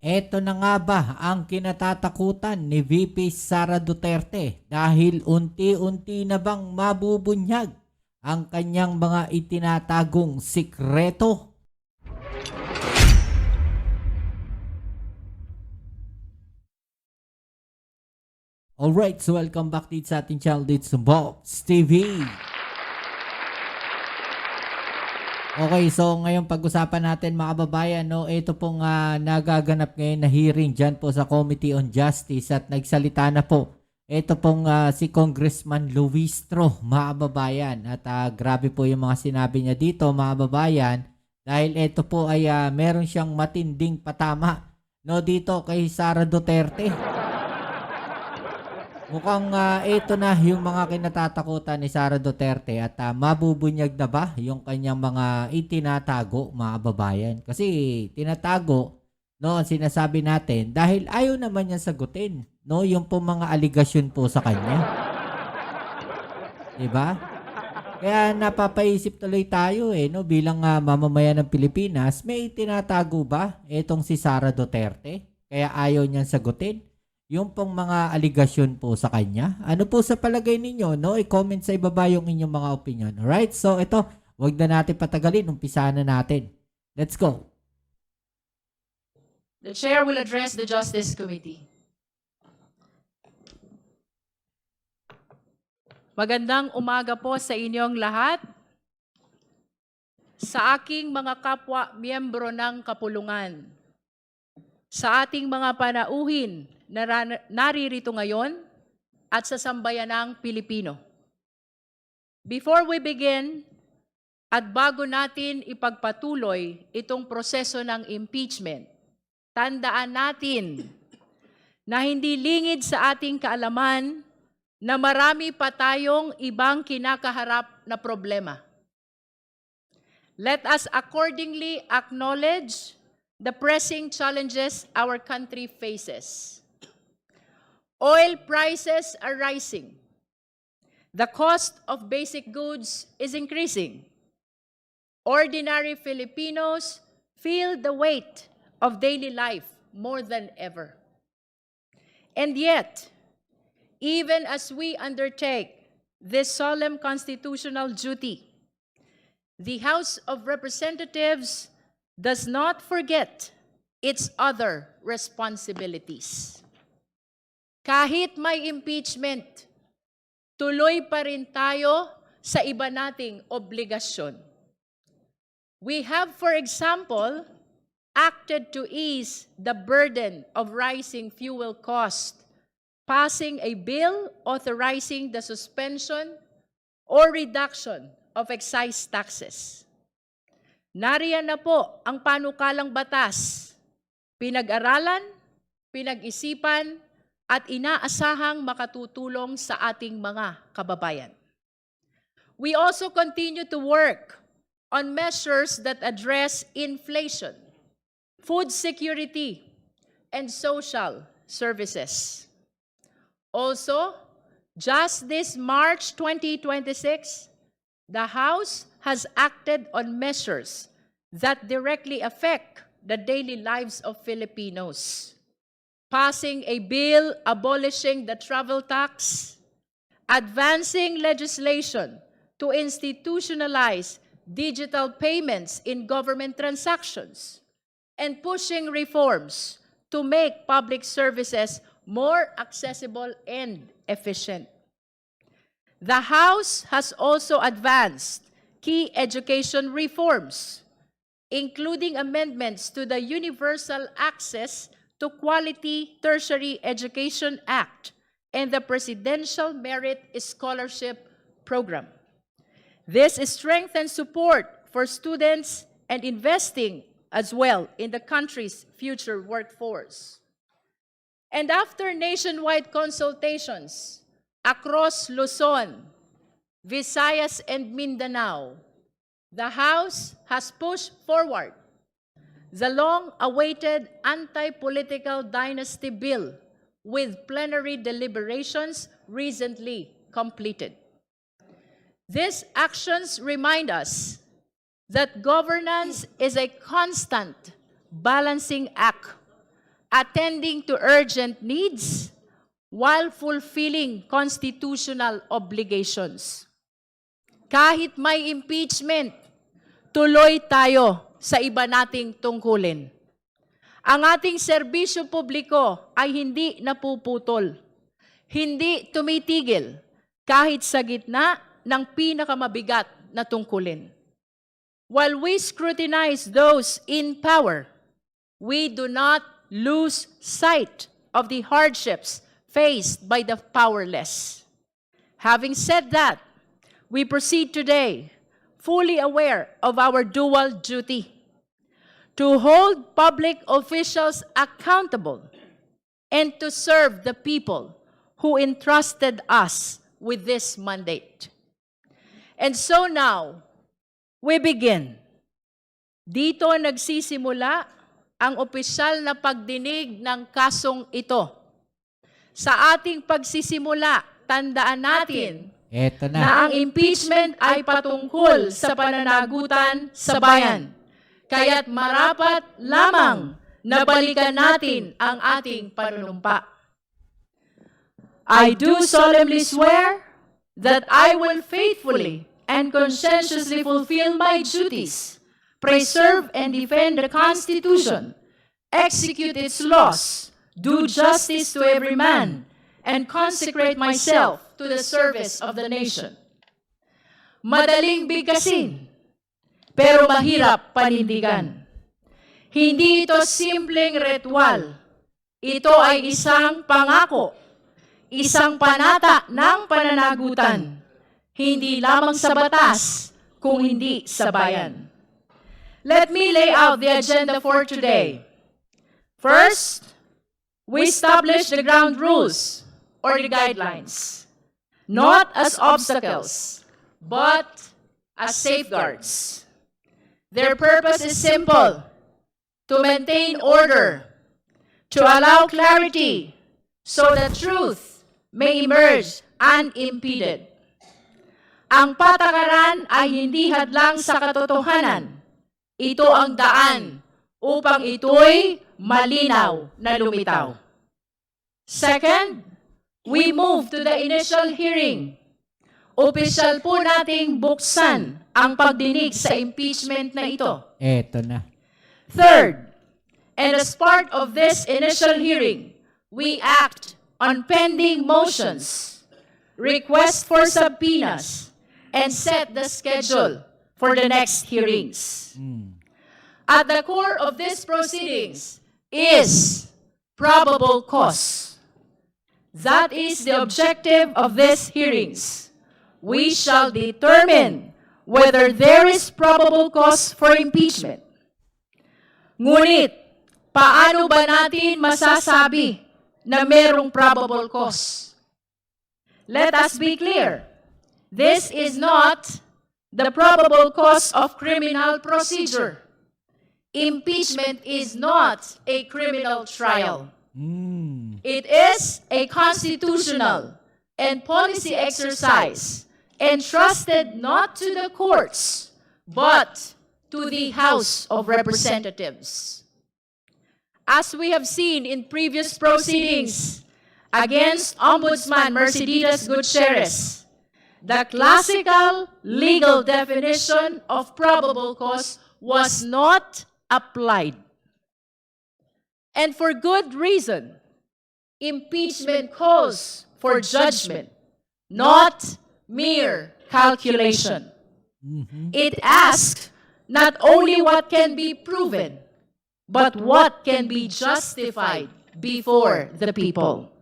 Eto na nga ba ang kinatatakutan ni VP Sara Duterte dahil unti-unti na bang mabubunyag ang kanyang mga itinatagong sikreto? Alright, so welcome back dito sa ating channel dito sa Box TV. Okay, so ngayon pag-usapan natin mga kababayan, no, ito pong nagaganap ngayon na hearing dyan po sa Committee on Justice at nagsalita na po. Ito pong si Congressman Luistro, mga kababayan. At grabe po yung mga sinabi niya dito, mga kababayan, dahil ito po ay meron siyang matinding patama, no, dito kay Sara Duterte. Mukhang ito na yung mga kinatatakutan ni Sara Duterte at mabubunyag na ba yung kanyang mga itinatago, mga kababayan? Kasi tinatago, no, sinasabi natin dahil ayaw naman niya sagutin, no, yung po mga aligasyon po sa kanya. Diba? Kaya napapaisip tuloy tayo no, bilang mamamayan ng Pilipinas, may tinatago ba itong si Sara Duterte? Kaya ayaw niyang sagutin yung pong mga aligasyon po sa kanya. Ano po sa palagay ninyo, no? I-comment sa ibaba yung inyong mga opinion. Alright? So ito, wag na natin patagalin. Umpisahan na natin. Let's go. The Chair will address the Justice Committee. Magandang umaga po sa inyong lahat. Sa aking mga kapwa miyembro ng kapulungan, sa ating mga panauhin na naririto ngayon at sa sambayanang Pilipino. Before we begin, at bago natin ipagpatuloy itong proseso ng impeachment, tandaan natin na hindi lingid sa ating kaalaman na marami pa tayong ibang kinakaharap na problema. Let us accordingly acknowledge the pressing challenges our country faces. Oil prices are rising. The cost of basic goods is increasing. Ordinary Filipinos feel the weight of daily life more than ever. And yet, even as we undertake this solemn constitutional duty, the House of Representatives does not forget its other responsibilities. Kahit may impeachment, tuloy pa rin tayo sa iba nating obligasyon. We have, for example, acted to ease the burden of rising fuel cost, passing a bill authorizing the suspension or reduction of excise taxes. Nariyan na po ang panukalang batas, pinag-aralan, pinag-isipan, at inaasahang makatutulong sa ating mga kababayan. We also continue to work on measures that address inflation, food security, and social services. Also, just this March 2026, the House has acted on measures that directly affect the daily lives of Filipinos, passing a bill abolishing the travel tax, advancing legislation to institutionalize digital payments in government transactions, and pushing reforms to make public services more accessible and efficient. The House has also advanced key education reforms, including amendments to the Universal Access to Quality Tertiary Education Act and the Presidential Merit Scholarship Program. This strengthens support for students and investing as well in the country's future workforce. And after nationwide consultations across Luzon, Visayas, and Mindanao, the House has pushed forward the long-awaited anti-political dynasty bill with plenary deliberations recently completed. These actions remind us that governance is a constant balancing act attending to urgent needs while fulfilling constitutional obligations. Kahit may impeachment, tuloy tayo sa iba nating tungkulin. Ang ating serbisyo publiko ay hindi napuputol, hindi tumitigil kahit sa gitna ng pinakamabigat na tungkulin. While we scrutinize those in power, we do not lose sight of the hardships faced by the powerless. Having said that, we proceed today fully aware of our dual duty to hold public officials accountable and to serve the people who entrusted us with this mandate. And so now, we begin. Dito nagsisimula ang opisyal na pagdinig ng kasong ito. Sa ating pagsisimula, tandaan natin Eto na. na ang impeachment ay patungkol sa pananagutan sa bayan. Kaya't marapat lamang na balikan natin ang ating panunumpa. I do solemnly swear that I will faithfully and conscientiously fulfill my duties, preserve and defend the Constitution, execute its laws, do justice to every man, and consecrate myself to the service of the nation. Madaling bigkasin, pero mahirap panindigan. Hindi ito simpleng ritual. Ito ay isang pangako, isang panata ng pananagutan, hindi lamang sa batas, kung hindi sa bayan. Let me lay out the agenda for today. First, we establish the ground rules or the guidelines, not as obstacles, but as safeguards. Their purpose is simple: to maintain order, to allow clarity, so that truth may emerge unimpeded. Ang patakaran ay hindi hadlang sa katotohanan. Ito ang daan upang ito'y malinaw na lumitaw. Second, we move to the initial hearing. Opisyal po nating buksan ang pagdinig sa impeachment na ito. Eto na. Third, and as part of this initial hearing, we act on pending motions, request for subpoenas, and set the schedule for the next hearings. At the core of these proceedings is probable cause. That is the objective of these hearings. We shall determine whether there is probable cause for impeachment. Ngunit, paano ba natin masasabi na merong probable cause? Let us be clear. This is not the probable cause of criminal procedure. Impeachment is not a criminal trial. It is a constitutional and policy exercise entrusted not to the courts, but to the House of Representatives. As we have seen in previous proceedings against Ombudsman Mercedes Gutierrez, the classical legal definition of probable cause was not applied. And for good reason. Impeachment calls for judgment, not mere calculation. It asks not only what can be proven, but what can be justified before the people.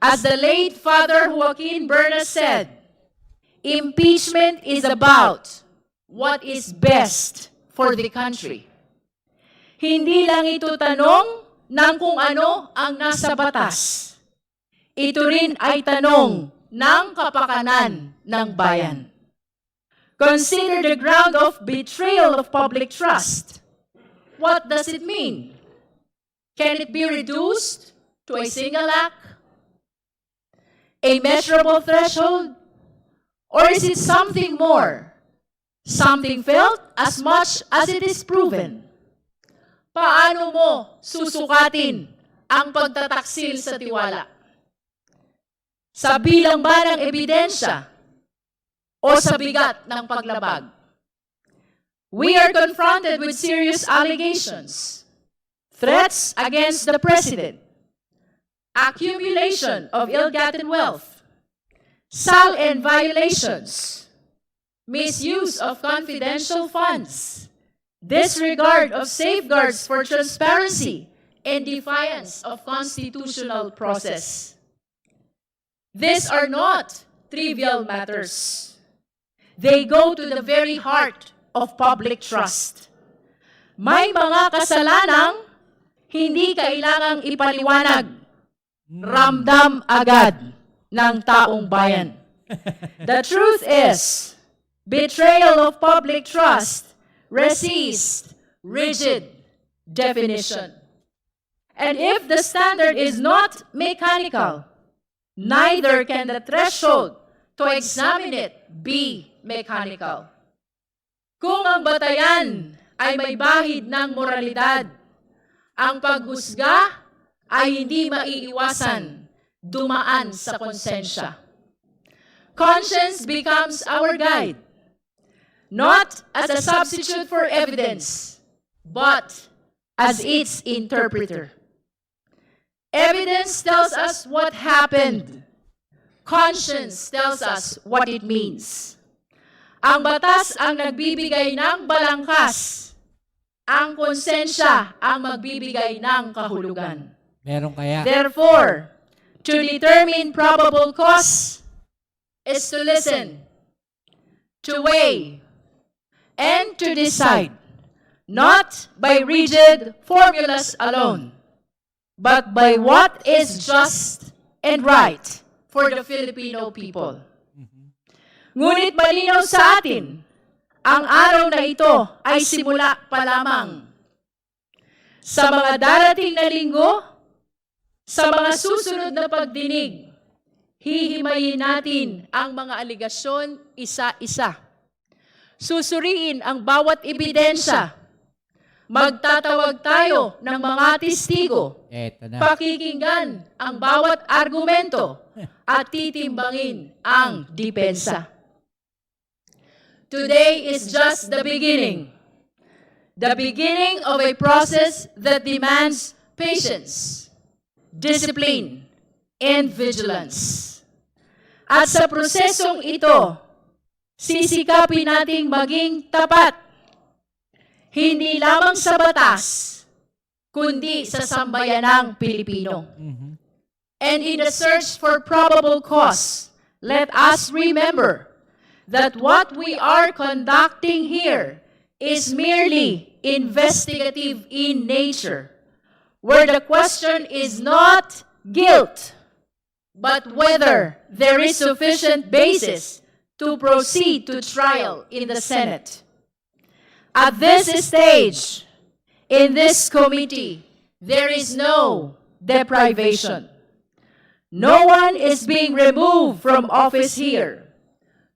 As the late Father Joaquin Berna said, impeachment is about what is best for the country. Hindi lang ito tanong ng kung ano ang nasa batas. Ito rin ay tanong ng kapakanan ng bayan. Consider the ground of betrayal of public trust. What does it mean? Can it be reduced to a single act? A measurable threshold? Or is it something more? Something felt as much as it is proven? Paano mo susukatin ang pagtataksil sa tiwala? Sa bilang ba ng ebidensya o sa bigat ng paglabag? We are confronted with serious allegations, threats against the President, accumulation of ill-gotten wealth, SAL-N violations, misuse of confidential funds, disregard of safeguards for transparency, and defiance of constitutional process. These are not trivial matters. They go to the very heart of public trust. May mga kasalanang hindi kailangang ipaliwanag, ramdam agad ng taong bayan. The truth is, betrayal of public trust resists rigid definition. And if the standard is not mechanical, neither can the threshold to examine it be mechanical. Kung ang batayan ay may bahid ng moralidad, ang paghusga ay hindi maiiwasan dumaan sa konsensya. Conscience becomes our guide, not as a substitute for evidence, but as its interpreter. Evidence tells us what happened. Conscience tells us what it means. Ang batas ang nagbibigay ng balangkas. Ang konsensya ang magbibigay ng kahulugan. Meron kaya? Therefore, to determine probable cause is to listen, to weigh, and to decide, not by rigid formulas alone, but by what is just and right for the Filipino people. Ngunit malinaw sa atin, ang araw na ito ay simula pa lamang. Sa mga darating na linggo, sa mga susunod na pagdinig, hihimayin natin ang mga aligasyon isa-isa. Susuriin ang bawat ebidensya. Magtatawag tayo ng mga testigo. Eto na. Pakikinggan ang bawat argumento at titimbangin ang depensa. Today is just the beginning. The beginning of a process that demands patience, discipline, and vigilance. At sa prosesong ito, sisikapin nating maging tapat, hindi lamang sa batas, kundi sa sambayanang Pilipino. And in the search for probable cause, let us remember that what we are conducting here is merely investigative in nature, where the question is not guilt, but whether there is sufficient basis to proceed to trial in the Senate. At this stage, in this committee, there is no deprivation. No one is being removed from office here.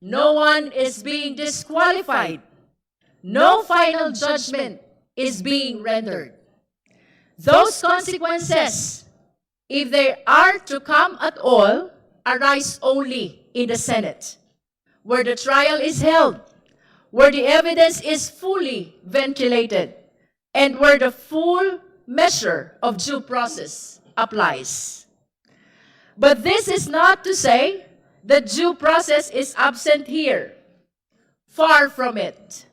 No one is being disqualified. No final judgment is being rendered. Those consequences, if they are to come at all, arise only in the Senate, where the trial is held, where the evidence is fully ventilated, and where the full measure of due process applies. But this is not to say that due process is absent here. Far from it.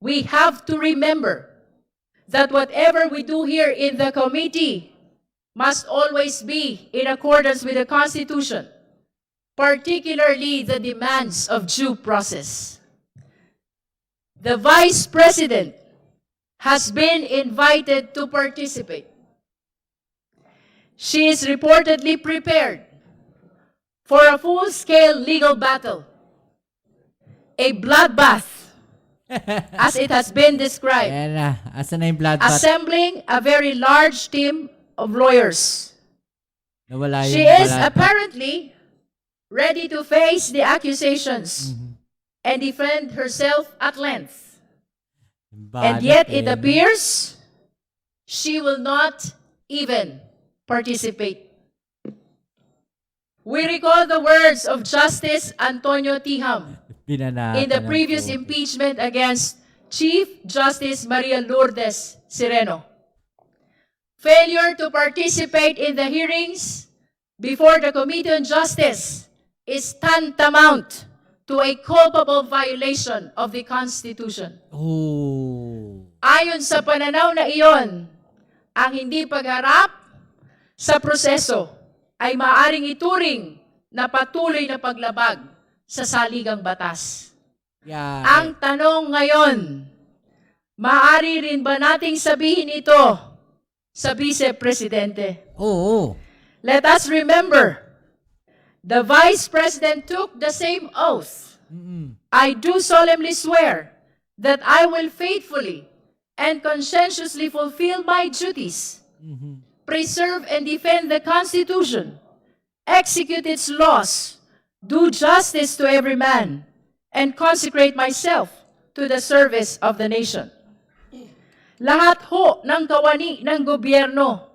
We have to remember that whatever we do here in the committee must always be in accordance with the Constitution, particularly the demands of due process. The Vice President has been invited to participate. She is reportedly prepared for a full-scale legal battle, a bloodbath, as it has been described, Ayan na. Asan na yung bloodbath? assembling a very large team of lawyers. Nawala yung She is bloodbath. apparently ready to face the accusations and defend herself at length. And Balat yet it eh. appears she will not even participate. We recall the words of Justice Antonio Tiham Binanatan in the ng previous puto. impeachment against Chief Justice Maria Lourdes Sereno. Failure to participate in the hearings before the Committee on Justice is tantamount to a culpable violation of the Constitution. Oh. Ayon sa pananaw na iyon, ang hindi pagharap sa proseso ay maaring ituring na patuloy na paglabag sa saligang batas. Yeah. Ang tanong ngayon, maaari rin ba nating sabihin ito sa Vice Presidente? Oo. Let us remember, the Vice President took the same oath. I do solemnly swear that I will faithfully and conscientiously fulfill my duties, preserve and defend the Constitution, execute its laws, do justice to every man, and consecrate myself to the service of the nation. Lahat ho ng kawani ng gobyerno,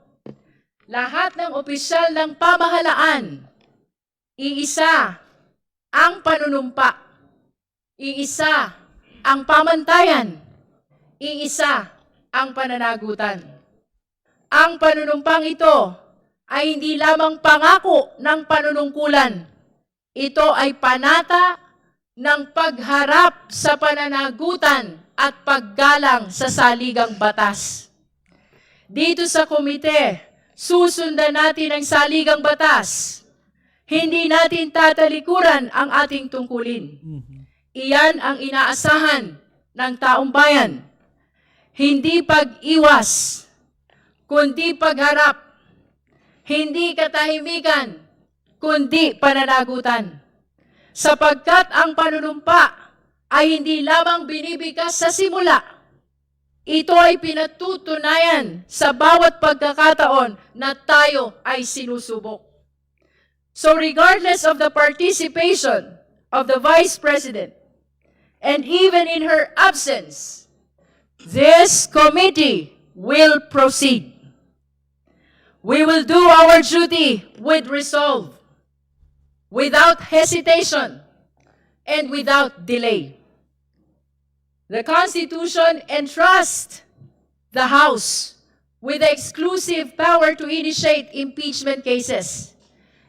lahat ng opisyal ng pamahalaan, iisa ang panunumpa, iisa ang pamantayan, iisa ang pananagutan. Ang panunumpang ito ay hindi lamang pangako ng panunungkulan. Ito ay panata ng pagharap sa pananagutan at paggalang sa saligang batas. Dito sa komite, susundan natin ang saligang batas. Hindi natin tatalikuran ang ating tungkulin. Iyan ang inaasahan ng taong bayan. Hindi pag-iwas, kundi pagharap. Hindi katahimikan, kundi pananagutan. Sapagkat ang panunumpa ay hindi lamang binibigkas sa simula. Ito ay pinatutunayan sa bawat pagkakataon na tayo ay sinusubok. So regardless of the participation of the Vice President, and even in her absence, this committee will proceed. We will do our duty with resolve, without hesitation, and without delay. The Constitution entrusts the House with the exclusive power to initiate impeachment cases.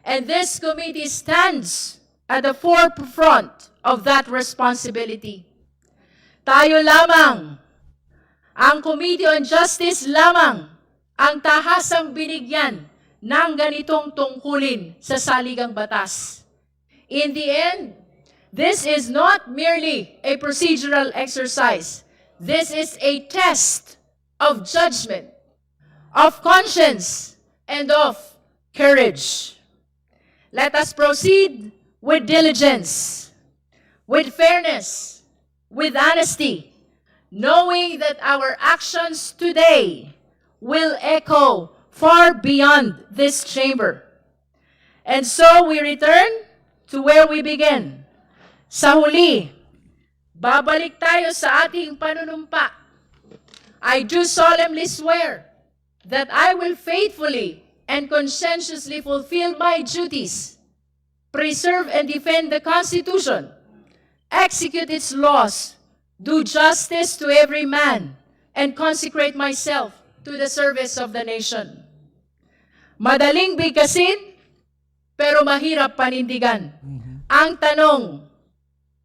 And this committee stands at the forefront of that responsibility. Tayo lamang, ang Committee on Justice lamang, ang tahasang binigyan ng ganitong tungkulin sa saligang batas. In the end, this is not merely a procedural exercise. This is a test of judgment, of conscience, and of courage. Let us proceed with diligence, with fairness, with honesty, knowing that our actions today will echo far beyond this chamber. And so we return to where we began. Sa huli, babalik tayo sa ating panunumpa. I do solemnly swear that I will faithfully and conscientiously fulfill my duties, preserve and defend the Constitution, execute its laws, do justice to every man, and consecrate myself to the service of the nation. Madaling bigkasin, pero mahirap panindigan. Ang tanong,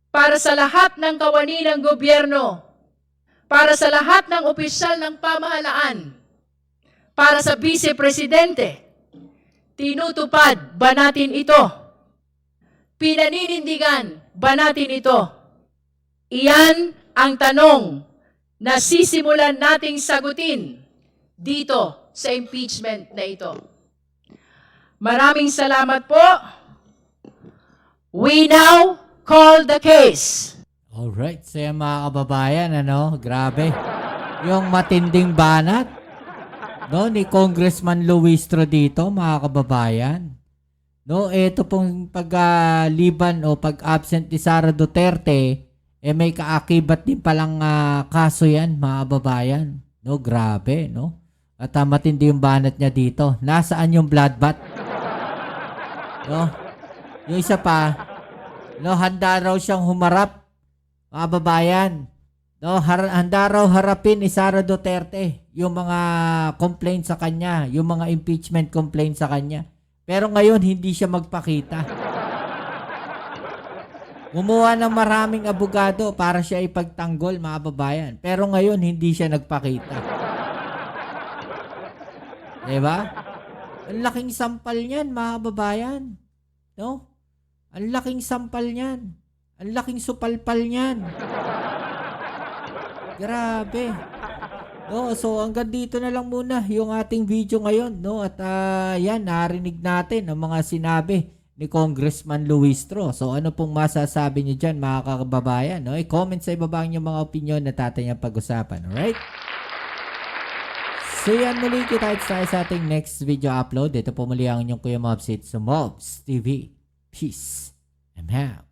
para sa lahat ng kawani ng gobyerno, para sa lahat ng opisyal ng pamahalaan, para sa Vice Presidente, tinutupad ba natin ito? Pinaninindigan ba natin ito? Iyan ang tanong na sisimulan nating sagutin dito sa impeachment na ito. Maraming salamat po. We now call the case. Alright, so yung mga kababayan, grabe. Yung matinding banat, ni Congressman Luistro dito, mga kababayan. Ito pong pagliban o pag-absent ni Sara Duterte, may kaakibat din palang kaso yan, mga kababayan. Grabe, At matindi yung banat niya dito. Nasaan yung bloodbath? No? Yung isa pa, no, handa raw siyang humarap, mga babayan. No, handa raw harapin ni Sara Duterte yung mga complaint sa kanya, yung mga impeachment complaint sa kanya. Pero ngayon, hindi siya magpakita. Gumawa ng maraming abogado para siya ipagtanggol, mga babayan. Pero ngayon, hindi siya nagpakita. Diba? Ang laking sampal niyan, mga babayan. No? Ang laking sampal niyan. Ang laking supalpal niyan. Grabe. No, so hanggang dito na lang muna yung ating video ngayon, no? At yan, narinig natin ang mga sinabi ni Congressman Luistro. So ano pong masasabi niyo diyan, mga kababayan, no? I-comment sa ibaba ang mga opinion na tatayang pag-usapan, alright? So yan, muli kita tayo sa ating next video upload. Ito po muli ang inyong Kuya Mobs. It's Mobs TV. Peace. I'm out.